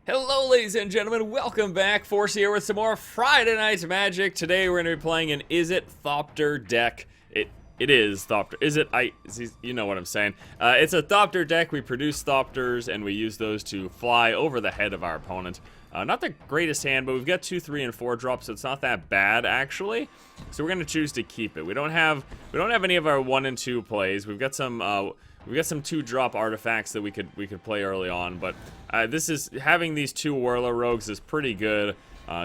Hello, ladies and gentlemen. Welcome back. Force here with some more Friday Night Magic. Today we're going to be playing an Is It Thopter deck. It is Thopter. Is it? You know what I'm saying. It's a Thopter deck. We produce Thopters and we use those to fly over the head of our opponent. Not the greatest hand, but we've got 2, 3, and 4 drops, so it's not that bad actually. So we're going to choose to keep it. We don't have any of our 1 and 2 plays. We've got some 2-drop artifacts that we could play early on, but this is having these 2 Whirler Rogues is pretty good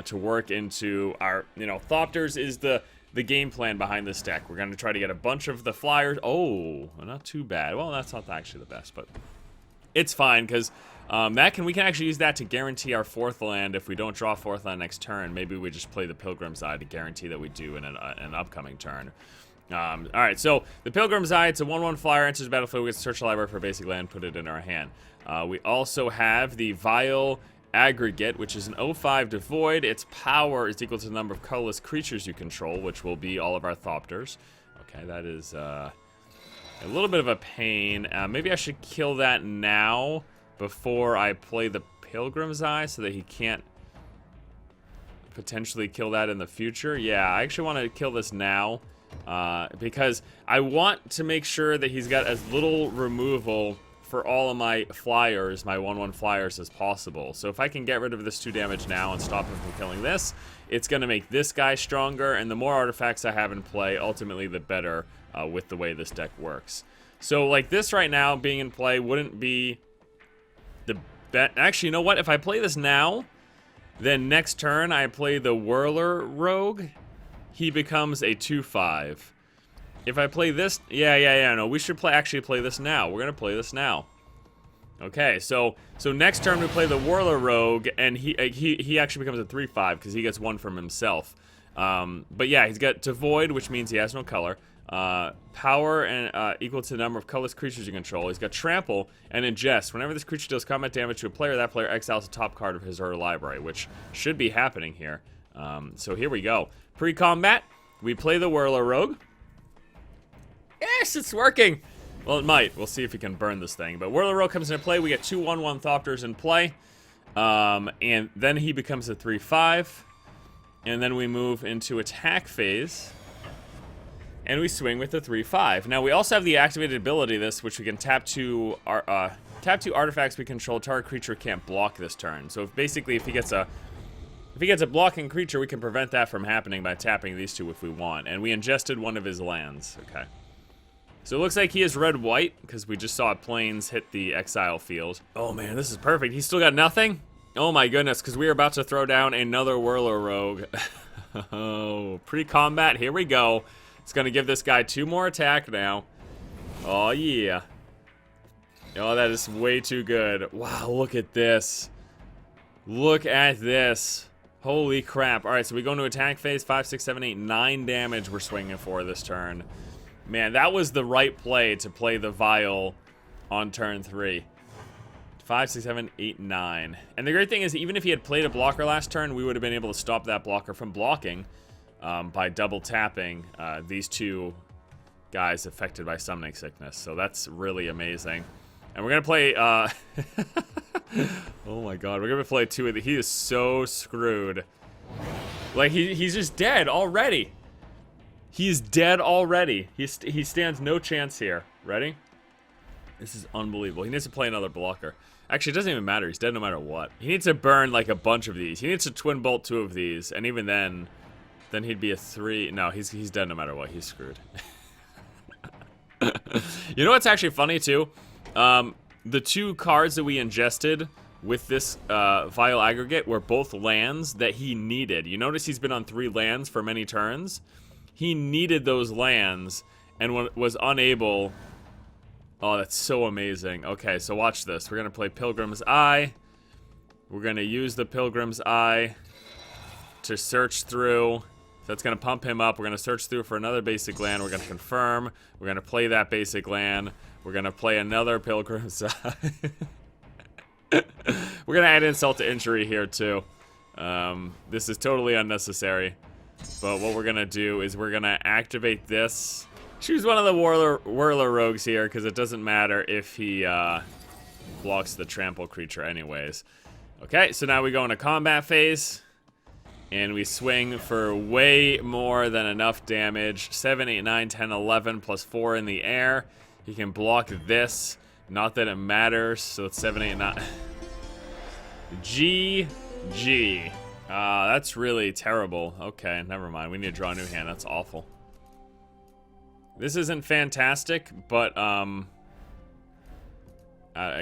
to work into our, Thopters is the game plan behind this deck. We're going to try to get a bunch of the flyers. Oh, not too bad. Well, that's not actually the best, but it's fine because we can actually use that to guarantee our 4th land if we don't draw 4th land next turn. Maybe we just play the Pilgrim's Eye to guarantee that we do in an upcoming turn. Alright, so the Pilgrim's Eye, it's a 1/1 flyer, enters the battlefield, we get to search the library for a basic land, put it in our hand. We also have the Vile Aggregate, which is an 0/5 devoid. Its power is equal to the number of colorless creatures you control, which will be all of our Thopters. Okay, that is a little bit of a pain. Maybe I should kill that now before I play the Pilgrim's Eye so that he can't potentially kill that in the future. Yeah, I actually want to kill this now. Because I want to make sure that he's got as little removal for all of my flyers, my 1/1 flyers, as possible. So if I can get rid of this 2 damage now and stop him from killing this, it's going to make this guy stronger, and the more artifacts I have in play, ultimately the better with the way this deck works. So like this right now being in play wouldn't be the best. Actually, you know what? If I play this now, then next turn I play the Whirler Rogue, he becomes a 2/5. If I play this, no, we should actually play this now. We're gonna play this now. Okay, so next turn we play the Whirler Rogue, and he actually becomes a 3/5 because he gets 1 from himself. But yeah, he's got Devoid, which means he has no color. Power and equal to the number of colorless creatures you control. He's got Trample and Ingest. Whenever this creature deals combat damage to a player, that player exiles the top card of his or her library, which should be happening here. So here we go. Pre-combat, we play the Whirler Rogue. Yes, it's working. Well, it might. We'll see if we can burn this thing. But Whirler Rogue comes into play. We get 2 1/1 Thopters in play. And then he becomes a 3/5. And then we move into attack phase. And we swing with the 3/5. Now, we also have the activated ability of this, which we can tap 2 artifacts we control. Target creature can't block this turn. So if he gets a blocking creature, we can prevent that from happening by tapping these 2 if we want. And we ingested 1 of his lands. Okay. So it looks like he is red-white, because we just saw Plains hit the exile field. Oh man, this is perfect. He's still got nothing? Oh my goodness, because we are about to throw down another Whirler Rogue. Oh, pre-combat, here we go. It's going to give this guy 2 more attack now. Oh yeah. Oh, that is way too good. Wow, look at this. Look at this. Holy crap. Alright, so we go into attack phase. 5, 6, 7, 8, 9 damage we're swinging for this turn. Man, that was the right play to play the Vile on turn 3. 5, 6, 7, 8, 9. And the great thing is, even if he had played a blocker last turn, we would have been able to stop that blocker from blocking by double tapping these 2 guys affected by summoning sickness. So that's really amazing. And we're going to play... oh my god, we're going to play 2 of the... He is so screwed. Like, he's just dead already. He's dead already. He stands no chance here. Ready? This is unbelievable. He needs to play another blocker. Actually, it doesn't even matter. He's dead no matter what. He needs to burn, like, a bunch of these. He needs to twin bolt 2 of these. And even then he'd be a 3. No, he's dead no matter what. He's screwed. You know what's actually funny, too? The 2 cards that we ingested with this Vile Aggregate were both lands that he needed. You notice he's been on 3 lands for many turns. He needed those lands and was unable. Oh, that's so amazing. Okay, so watch this. We're going to play Pilgrim's Eye. We're going to use the Pilgrim's Eye to search through. So that's going to pump him up. We're going to search through for another basic land. We're going to confirm. We're going to play that basic land. We're going to play another Pilgrim's Eye. We're going to add insult to injury here, too. This is totally unnecessary. But what we're going to do is we're going to activate this. Choose one of the Whirler Rogues here, because it doesn't matter if he blocks the trample creature anyways. Okay, so now we go into combat phase. And we swing for way more than enough damage. 7, 8, 9, 10, 11, plus 4 in the air. He can block this. Not that it matters. So it's 7, 8, 9. GG. That's really terrible. Okay, never mind. We need to draw a new hand. That's awful. This isn't fantastic, but I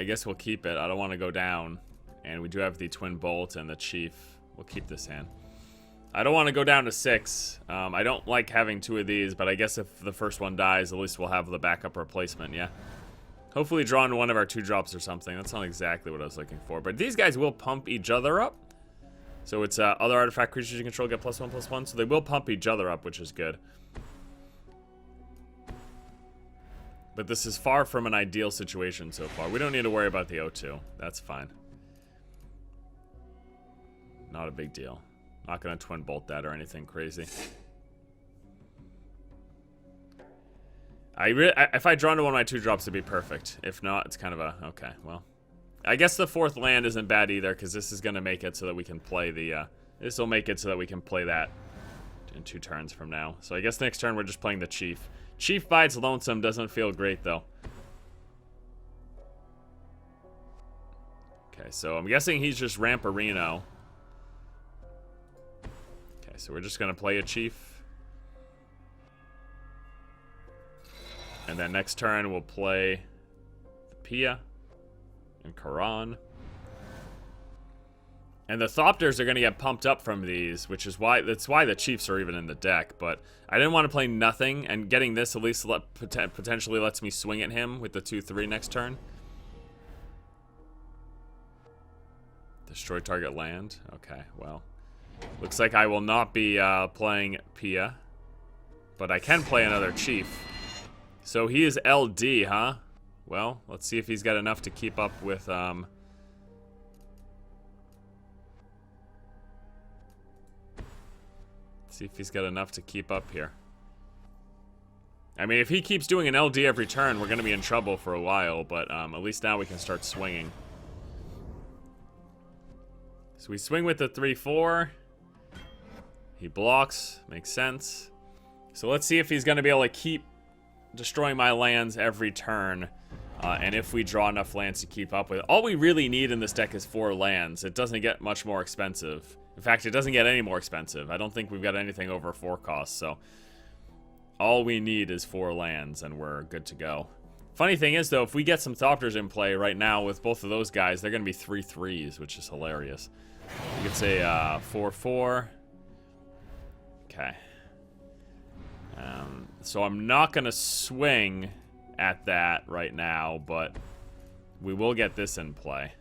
guess we'll keep it. I don't want to go down. And we do have the Twin Bolt and the Chief. We'll keep this hand. I don't want to go down to 6. I don't like having 2 of these, but I guess if the first one dies, at least we'll have the backup replacement, yeah. Hopefully drawing one of our 2 drops or something. That's not exactly what I was looking for. But these guys will pump each other up. So it's other artifact creatures you control get +1/+1. So they will pump each other up, which is good. But this is far from an ideal situation so far. We don't need to worry about the O2. That's fine. Not a big deal. Not going to Twin Bolt that or anything crazy. If I draw into one of my 2 drops, it'd be perfect. If not, it's kind of a... Okay, well. I guess the 4th land isn't bad either, because this is going to make it so that we can play the... this will make it so that we can play that in 2 turns from now. So I guess next turn we're just playing the Chief. Chief by its lonesome doesn't feel great, though. Okay, so I'm guessing he's just Ramparino. Okay, so we're just going to play a Chief. And then next turn we'll play the Pia and Karan. And the Thopters are going to get pumped up from these, which is why that's why the Chiefs are even in the deck. But I didn't want to play nothing, and getting this at least potentially lets me swing at him with the 2/3 next turn. Destroy target land. Okay, well, looks like I will not be playing Pia, but I can play another Chief. So he is LD, huh? Well, let's see if he's got enough to keep up with, see if he's got enough to keep up here. I mean, if he keeps doing an LD every turn, we're going to be in trouble for a while, but at least now we can start swinging. So we swing with the 3/4. He blocks, makes sense. So let's see if he's going to be able to keep destroying my lands every turn, and if we draw enough lands to keep up with it. All we really need in this deck is 4 lands. It doesn't get much more expensive. In fact, it doesn't get any more expensive. I don't think we've got anything over 4 costs, so all we need is 4 lands, and we're good to go. Funny thing is, though, if we get some Thopters in play right now with both of those guys, they're going to be 3/3s, which is hilarious. You could say 4/4. Okay. So I'm not going to swing at that right now, but we will get this in play.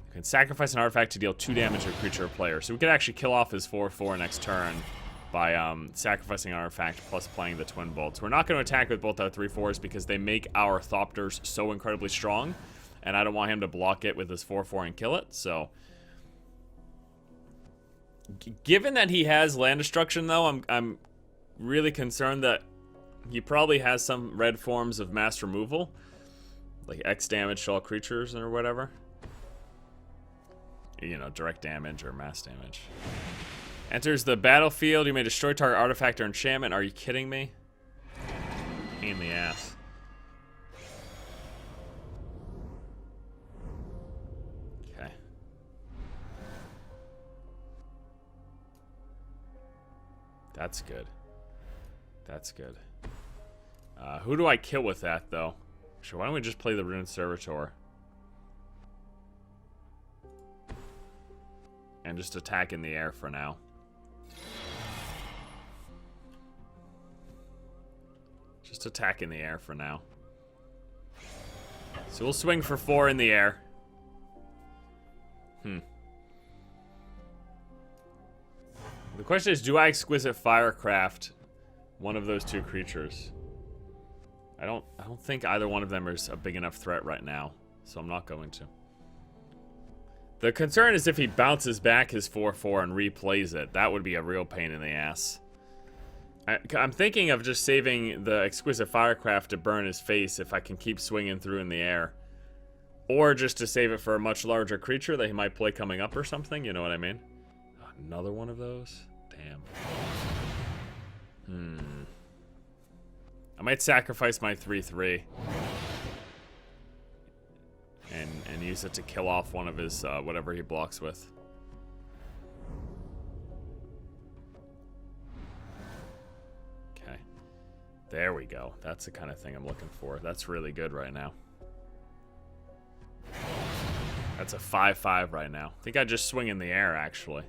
You can sacrifice an artifact to deal 2 damage to a creature or player. So we could actually kill off his 4/4 next turn by sacrificing an artifact plus playing the Twin Bolts. We're not going to attack with both our 3/4s because they make our Thopters so incredibly strong, and I don't want him to block it with his 4/4 and kill it, so... Given that he has land destruction, though, I'm really concerned that he probably has some red forms of mass removal, like X damage to all creatures or whatever. You know, direct damage or mass damage. Enters the battlefield. You may destroy target artifact or enchantment. Are you kidding me? Pain in the ass. Okay. That's good. That's good. Who do I kill with that, though? Sure, why don't we just play the Rune Servitor? And just attack in the air for now. Just attack in the air for now. So we'll swing for 4 in the air. The question is, do I Exquisite Firecraft one of those 2 creatures? I don't think either one of them is a big enough threat right now, so I'm not going to. The concern is if he bounces back his 4/4 and replays it. That would be a real pain in the ass. I'm thinking of just saving the Exquisite Firecraft to burn his face if I can keep swinging through in the air. Or just to save it for a much larger creature that he might play coming up or something, you know what I mean? Another one of those? Damn. I might sacrifice my 3/3. And use it to kill off one of his, whatever he blocks with. Okay. There we go. That's the kind of thing I'm looking for. That's really good right now. That's a 5/5 right now. I think I just swing in the air, actually.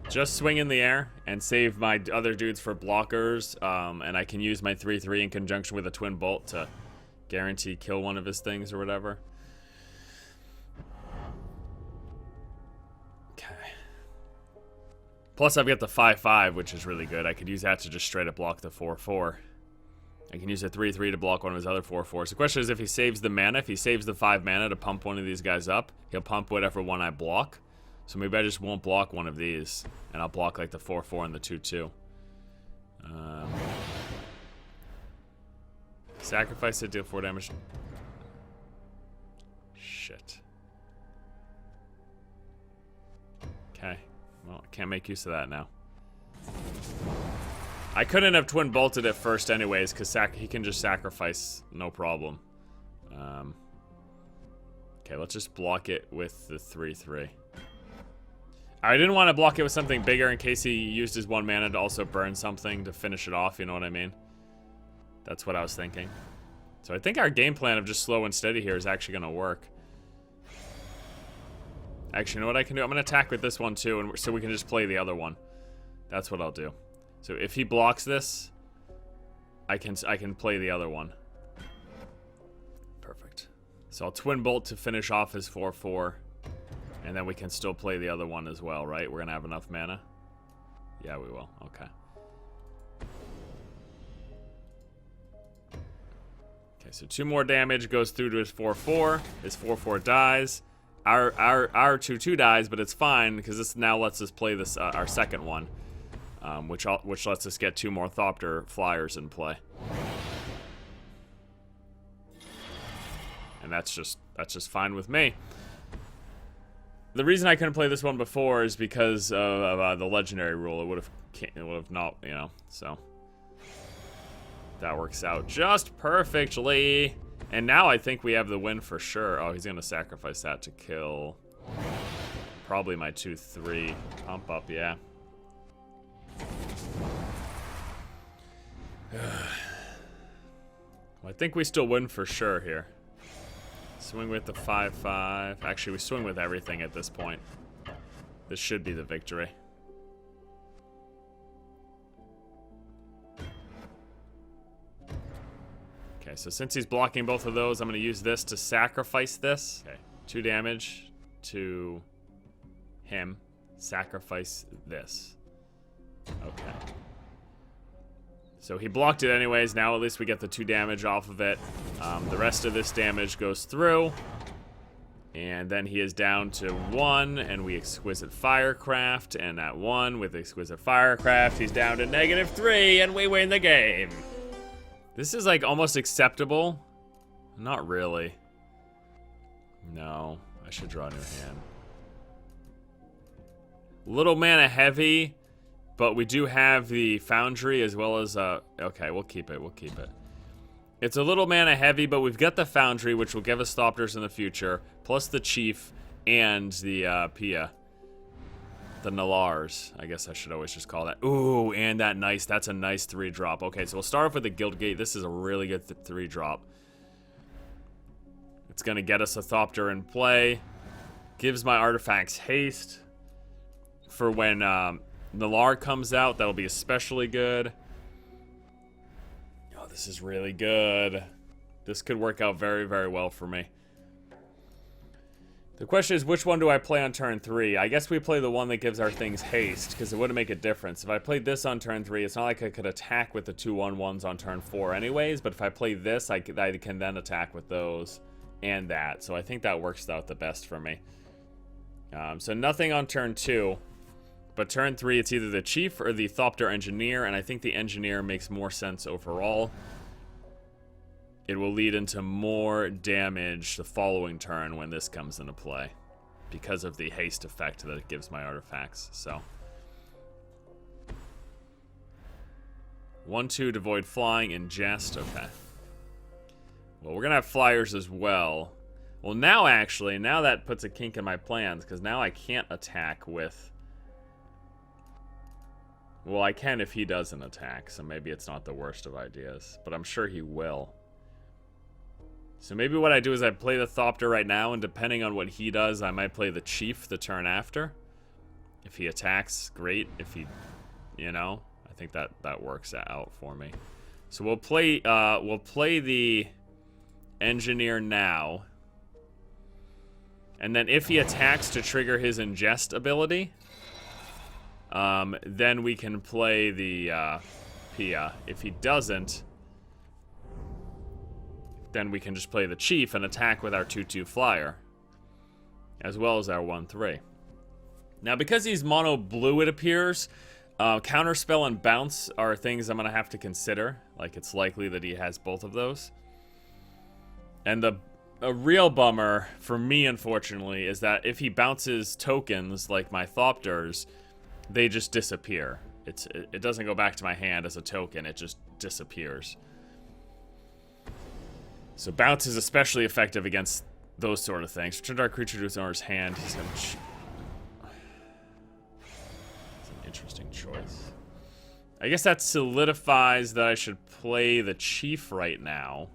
Just swing in the air and save my other dudes for blockers. And I can use my 3/3 in conjunction with a twin bolt to guarantee kill one of his things or whatever. Okay. Plus I've got the 5/5, which is really good. I could use that to just straight up block the 4/4. I can use a 3/3 to block one of his other 4/4s. The question is if he saves the mana, if he saves the 5 mana to pump one of these guys up, he'll pump whatever one I block. So maybe I just won't block one of these, and I'll block like the 4/4 and the 2/2. Sacrifice it, deal 4 damage. Shit. Okay. Well, I can't make use of that now. I couldn't have twin bolted it first anyways, because he can just sacrifice, no problem. Okay, let's just block it with the 3/3. I didn't want to block it with something bigger in case he used his 1 mana to also burn something to finish it off, you know what I mean? That's what I was thinking. So I think our game plan of just slow and steady here is actually going to work. Actually, you know what I can do? I'm going to attack with this one too, and so we can just play the other one. That's what I'll do. So if he blocks this, I can play the other one. Perfect. So I'll twin bolt to finish off his 4/4, and then we can still play the other one as well, right? We're going to have enough mana? Yeah, we will. Okay. Okay, so 2 more damage goes through to his 4/4. His 4/4 dies. Our 2/2 dies, but it's fine because this now lets us play this our second one, which lets us get 2 more Thopter flyers in play. And that's just fine with me. The reason I couldn't play this one before is because of the legendary rule. It would have not, you know, so that works out just perfectly. And now I think we have the win for sure. Oh, he's gonna sacrifice that to kill probably my 2/3 pump up, yeah. Well, I think we still win for sure here. Swing with the 5/5. Actually, we swing with everything at this point. This should be the victory. Okay, so since he's blocking both of those, I'm going to use this to sacrifice this. Okay, 2 damage to him. Sacrifice this. Okay. So he blocked it anyways. Now at least we get the 2 damage off of it. The rest of this damage goes through. And then he is down to 1, and we Exquisite Firecraft. And at 1 with Exquisite Firecraft, he's down to -3, and we win the game. This is like almost acceptable. Not really. No, I should draw a new hand. Little mana heavy, but we do have the Foundry as well as okay, we'll keep it. We'll keep it. It's a little mana heavy, but we've got the Foundry, which will give us Thopters in the future, plus the Chief and the Pia. The Nalars, I guess I should always just call that. Ooh, and that's a nice 3-drop. Okay, so we'll start off with the Guildgate. This is a really good 3-drop. It's gonna get us a Thopter in play. Gives my artifacts haste. For when Nalar comes out, that'll be especially good. Oh, this is really good. This could work out very, very well for me. The question is, which one do I play on turn 3? I guess we play the one that gives our things haste, because it wouldn't make a difference. If I played this on turn 3, it's not like I could attack with the 2/1/1s on turn 4 anyways, but if I play this, I can then attack with those and that. So I think that works out the best for me. So nothing on turn 2, but turn 3, it's either the Chief or the Thopter Engineer, and I think the Engineer makes more sense overall. it will lead into more damage the following turn when this comes into play, because of the haste effect that it gives my artifacts. So 1/2 devoid flying, ingest. Okay. Well, we're gonna have flyers as well. Well, now actually, now that puts a kink in my plans, because now I can't attack with... Well, I can if he doesn't attack, so maybe it's not the worst of ideas, but I'm sure he will. So maybe what I do is I play the Thopter right now, and depending on what he does, I might play the Chief the turn after. If he attacks, great. If he, you know, I think that works out for me. So we'll play the Engineer now. And then if he attacks to trigger his ingest ability, then we can play the Pia. If he doesn't, then we can just play the Chief and attack with our 2/2 flyer, as well as our 1/3. Now, because he's mono blue, it appears, counterspell and bounce are things I'm gonna have to consider. Like, it's likely that he has both of those. And a real bummer for me, unfortunately, is that if he bounces tokens like my Thopters, they just disappear. It doesn't go back to my hand as a token, it just disappears. So bounce is especially effective against those sort of things. Return our creature to its owner's hand. He's gonna... It's an interesting choice. I guess that solidifies that I should play the Chief right now.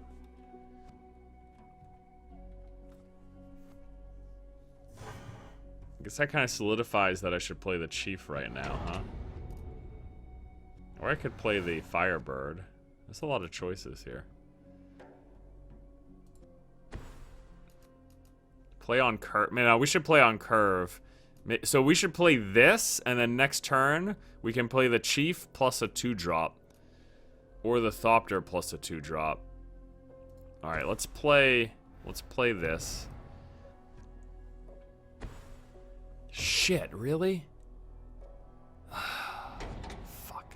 I guess that kind of solidifies that I should play the Chief right now, huh? Or I could play the Firebird. There's a lot of choices here. Play on curve. Man, we should play on curve. So we should play this, and then next turn, we can play the Chief plus a 2-drop. Or the Thopter plus a 2-drop. Alright, let's play this. Shit, really? Fuck.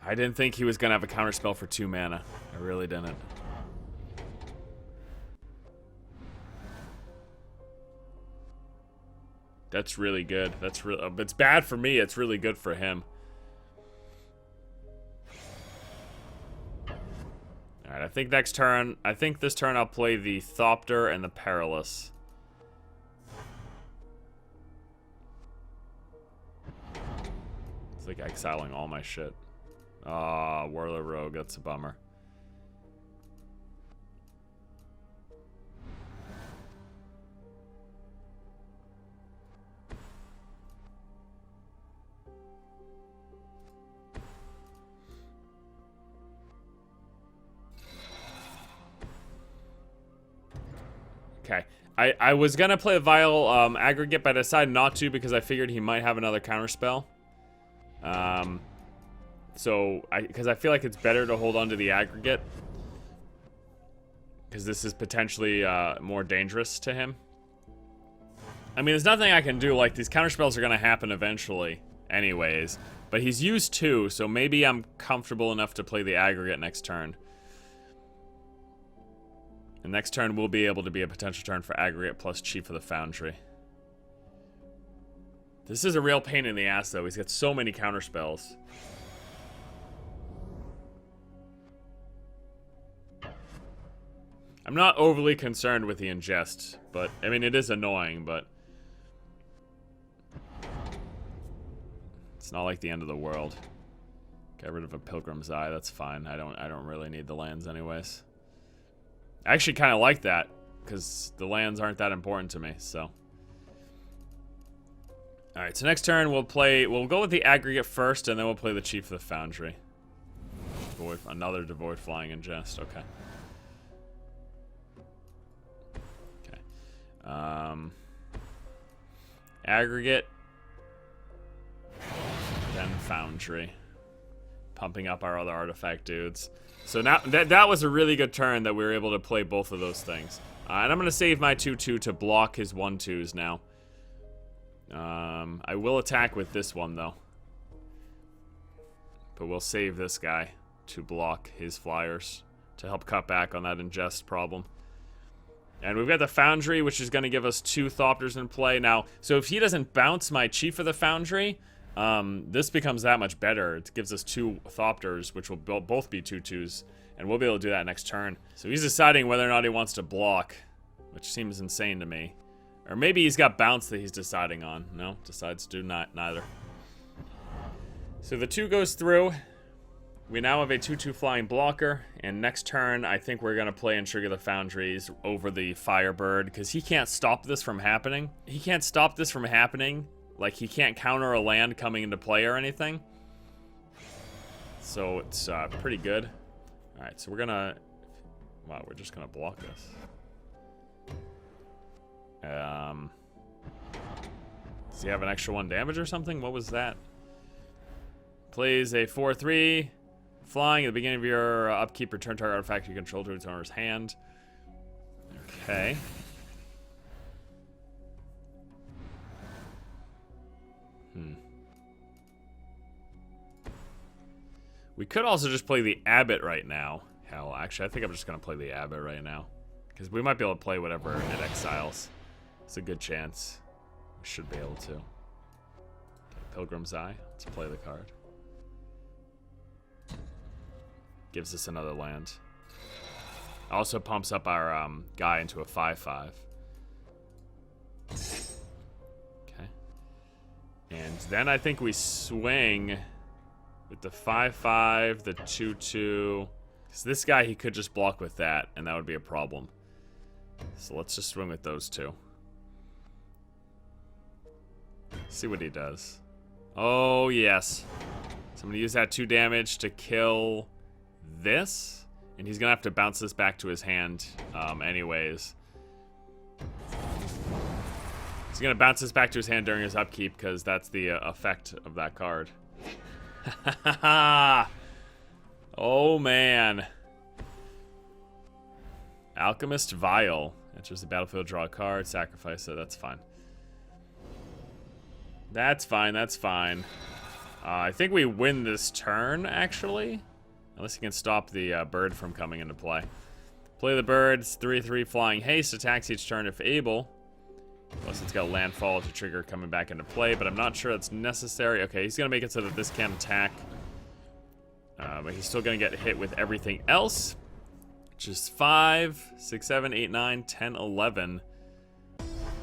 I didn't think he was gonna have a counterspell for 2 mana. I really didn't. That's really good. That's it's bad for me. It's really good for him. Alright, I think next turn... I think this turn I'll play the Thopter and the Perilous. It's like exiling all my shit. Ah, Whirler Rogue, that's a bummer. Okay. I was gonna play a Vile Aggregate, but I decided not to because I figured he might have another counterspell. Because I feel like it's better to hold on to the Aggregate. Because this is potentially more dangerous to him. I mean, there's nothing I can do. Like, these counterspells are gonna happen eventually anyways. But he's used 2, so maybe I'm comfortable enough to play the Aggregate next turn. And next turn will be able to be a potential turn for Aggregate plus Chief of the Foundry. This is a real pain in the ass, though. He's got so many counterspells. I'm not overly concerned with the ingest, but, I mean, it is annoying, but... It's not like the end of the world. Get rid of a Pilgrim's Eye, that's fine. I don't really need the lands anyways. I actually kind of like that, because the lands aren't that important to me, so. Alright, so next turn we'll go with the Aggregate first, and then we'll play the Chief of the Foundry. Another Devoid Flying Ingest, okay. Okay. Aggregate. Then Foundry. Pumping up our other artifact dudes. So now, that was a really good turn that we were able to play both of those things. And I'm going to save my 2/2 to block his 1/2s now. I will attack with this one, though. But we'll save this guy to block his flyers to help cut back on that ingest problem. And we've got the Foundry, which is going to give us 2 Thopters in play. Now, so if he doesn't bounce my Chief of the Foundry, this becomes that much better. It gives us 2 Thopters, which will both be 2/2s. And we'll be able to do that next turn. So he's deciding whether or not he wants to block, which seems insane to me. Or maybe he's got bounce that he's deciding on. No, decides to do neither. So the 2 goes through. We now have a 2/2 flying blocker, and next turn I think we're gonna play and trigger the Foundries over the Firebird, because he can't stop this from happening. He can't stop this from happening. Like, he can't counter a land coming into play or anything. So it's pretty good. All right, so we're gonna. Wow, we're just gonna block this. Does he have an extra 1 damage or something? What was that? Plays a 4/3. Flying at the beginning of your upkeep, return target artifact you control to its owner's hand. Okay. We could also just play the Abbot right now. Hell, actually, I think I'm just going to play the Abbot right now. Because we might be able to play whatever it exiles. It's a good chance. We should be able to. Okay, Pilgrim's Eye. Let's play the card. Gives us another land. Also pumps up our guy into a 5/5. Okay. And then I think we swing with the 5/5, the 2/2. Because this guy, he could just block with that, and that would be a problem. So let's just swing with those 2. See what he does. Oh, yes. So I'm going to use that 2 damage to kill this, and he's gonna have to bounce this back to his hand anyways. He's gonna bounce this back to his hand during his upkeep because that's the effect of that card. Oh man. Alchemist Vial. Enters the battlefield, draw a card, sacrifice it. That's fine. That's fine, that's fine. I think we win this turn, actually. Unless you can stop the bird from coming into play. Play the birds, 3/3 flying haste, attacks each turn if able. Plus it's got landfall to trigger coming back into play, but I'm not sure that's necessary. Okay, he's gonna make it so that this can't attack. But he's still gonna get hit with everything else. Which is 5, 6, 7, 8, 9, 10, 11.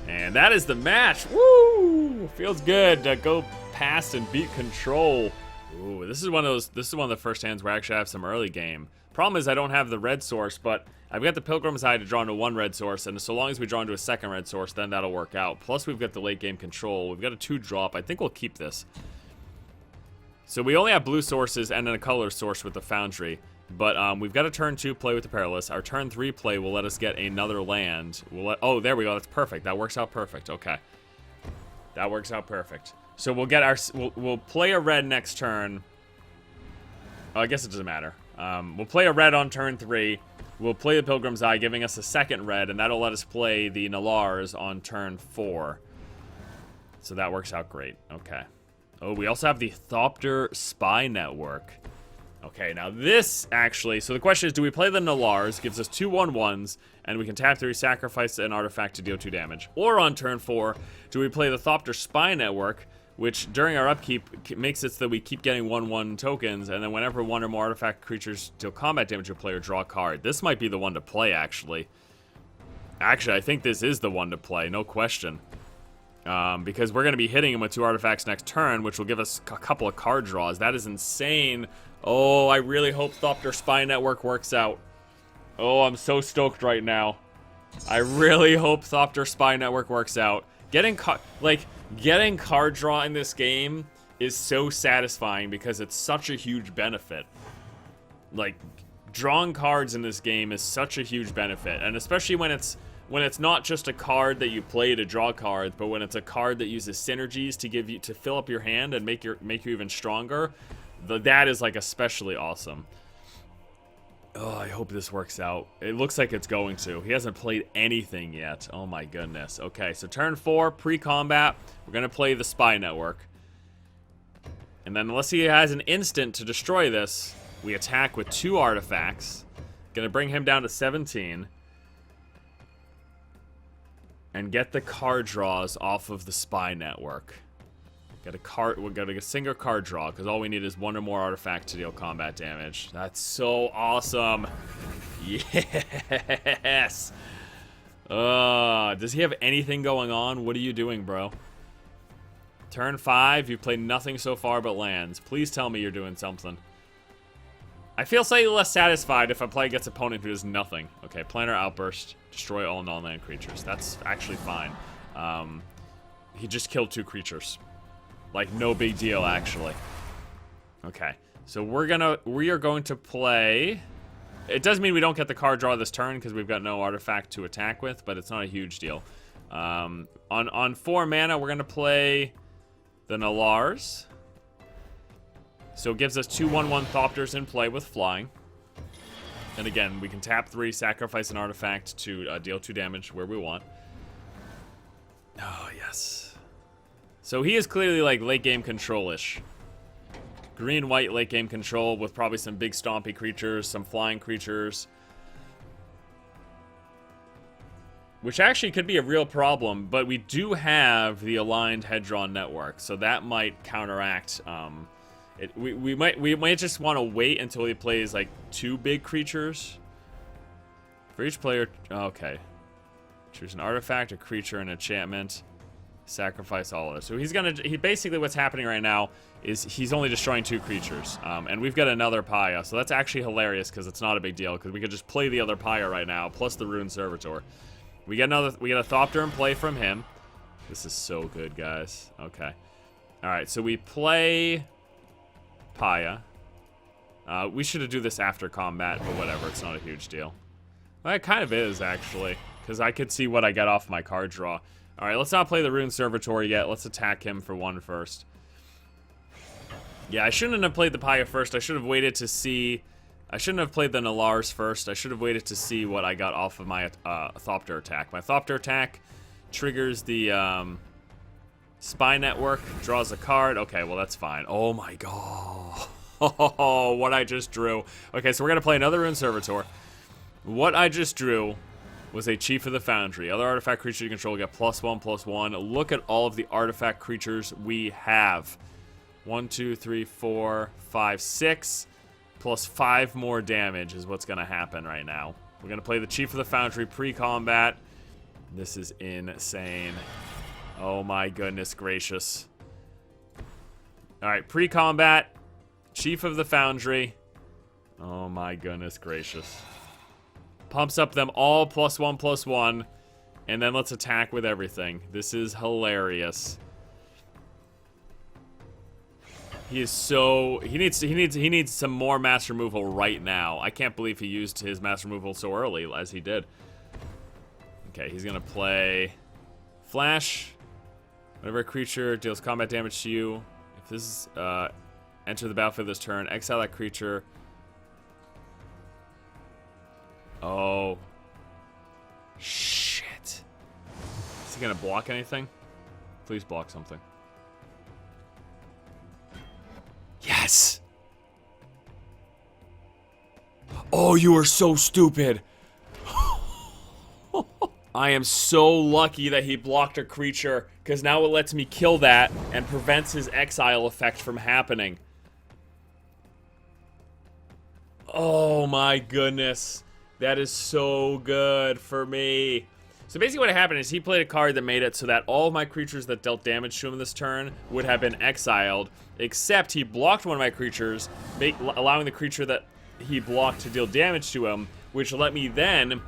And that is the match. Woo! Feels good to go past and beat control. Ooh, this is one of the first hands where I actually have some early game. Problem is I don't have the red source, but I've got the Pilgrim's Eye to draw into 1 red source, and so long as we draw into a 2nd red source, then that'll work out. Plus we've got the late game control. We've got a 2-drop. I think we'll keep this. So we only have blue sources and then a color source with the Foundry. But we've got a turn 2 play with the Perilous. Our turn 3 play will let us get another land. Oh, there we go. That's perfect. That works out perfect. Okay. That works out perfect. So we'll get our we'll play a red next turn. Oh, I guess it doesn't matter. We'll play a red on turn 3. We'll play the Pilgrim's Eye, giving us a 2nd red, and that'll let us play the Nalars on turn 4. So that works out great. Okay. Oh, we also have the Thopter Spy Network. Okay, now this actually, so the question is, do we play the Nalars, gives us 2 1/1s, and we can tap 3, sacrifice an artifact to deal 2 damage. Or on turn 4, do we play the Thopter Spy Network, which during our upkeep makes it so that we keep getting 1/1 tokens, and then whenever 1 or more artifact creatures deal combat damage to a player, draw a card. This might be the one to play, actually. Actually, I think this is the one to play, no question. Because we're going to be hitting him with 2 artifacts next turn, which will give us a couple of card draws. That is insane. Oh, I really hope Thopter Spy Network works out. Oh, I'm so stoked right now. I really hope Thopter Spy Network works out. Getting card draw in this game is so satisfying because it's such a huge benefit. Like, drawing cards in this game is such a huge benefit, and especially when it's not just a card that you play to draw cards, but when it's a card that uses synergies to fill up your hand and make you even stronger, that is like especially awesome. Oh, I hope this works out. It looks like it's going to. He hasn't played anything yet. Oh my goodness. Okay, so turn 4, pre-combat. We're going to play the spy network. And then unless he has an instant to destroy this, we attack with 2 artifacts. Gonna bring him down to 17. And get the card draws off of the spy network. We're gonna get a single card draw, because all we need is 1 or more artifact to deal combat damage. That's so awesome. Yes! Does he have anything going on? What are you doing, bro? Turn 5, you've played nothing so far but lands. Please tell me you're doing something. I feel slightly less satisfied if I play against an opponent who does nothing. Okay, Planar Outburst. Destroy all non-land creatures. That's actually fine. He just killed 2 creatures. Like, no big deal, actually. Okay, so we are going to play... It does mean we don't get the card draw this turn because we've got no artifact to attack with, but it's not a huge deal. On 4 mana, we're going to play the Nalars. So it gives us 2/1/1 Thopters in play with flying. And again, we can tap 3, sacrifice an artifact to deal 2 damage where we want. Oh, yes. So he is clearly like late game control-ish. Green-white late game control with probably some big stompy creatures, some flying creatures. Which actually could be a real problem, but we do have the aligned head-drawn network, so that might counteract... we might just want to wait until he plays like 2 big creatures. For each player, okay. Choose an artifact, a creature, an enchantment. Sacrifice all of it. So he basically what's happening right now is he's only destroying 2 creatures. And we've got another Paya, so that's actually hilarious because it's not a big deal because we could just play the other Paya right now plus the Rune Servitor. We get a Thopter in play from him. This is so good, guys. Okay. All right, so we play Paya. We should do this after combat, but whatever. It's not a huge deal. Well, it kind of is, actually, because I could see what I get off my card draw. All right, let's not play the Rune Servitor yet. Let's attack him for 1 first. Yeah, I shouldn't have played the Paya first. I should have waited to see... I shouldn't have played the Nalars first. I should have waited to see what I got off of my Thopter attack. My Thopter attack triggers the spy network, draws a card. Okay, well, that's fine. Oh, my God. Oh, what I just drew. Okay, so we're going to play another Rune Servitor. What I just drew was a Chief of the Foundry. Other artifact creature you control get +1/+1. Look at all of the artifact creatures we have. 1, 2, 3, 4, 5, 6. +5 more damage is what's going to happen right now. We're going to play the Chief of the Foundry pre-combat. This is insane. Oh my goodness gracious. Alright, pre-combat. Chief of the Foundry. Oh my goodness gracious. Pumps up them all +1/+1. And then let's attack with everything. This is hilarious. He is so... He needs some more mass removal right now. I can't believe he used his mass removal so early as he did. Okay, he's gonna play Flash. Whenever a creature deals combat damage to you, if this is enter the battlefield this turn, exile that creature. Oh. Shit. Is he gonna block anything? Please block something. Yes! Oh, you are so stupid. I am so lucky that he blocked a creature, because now it lets me kill that and prevents his exile effect from happening. Oh my goodness. That is so good for me. So basically what happened is he played a card that made it so that all of my creatures that dealt damage to him this turn would have been exiled, except he blocked one of my creatures, allowing the creature that he blocked to deal damage to him, which let me then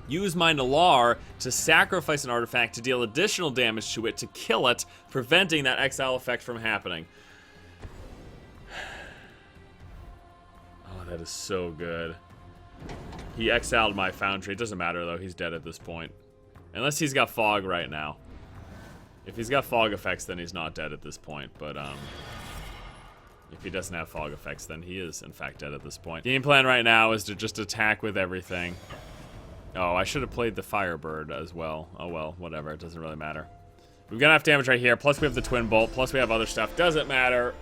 use my Nalar to sacrifice an artifact to deal additional damage to it to kill it, preventing that exile effect from happening. Oh, that is so good. He exiled my Foundry. It doesn't matter, though. He's dead at this point. Unless he's got Fog right now. If he's got Fog effects, then he's not dead at this point. But, If he doesn't have fog effects, then he is, in fact, dead at this point. Game plan right now is to just attack with everything. Oh, I should have played the Firebird as well. Oh, well, whatever. It doesn't really matter. We've got enough damage right here. Plus, we have the Twin Bolt. Plus, we have other stuff. Doesn't matter.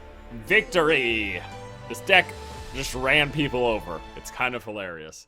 Victory! This deck just ran people over. It's kind of hilarious.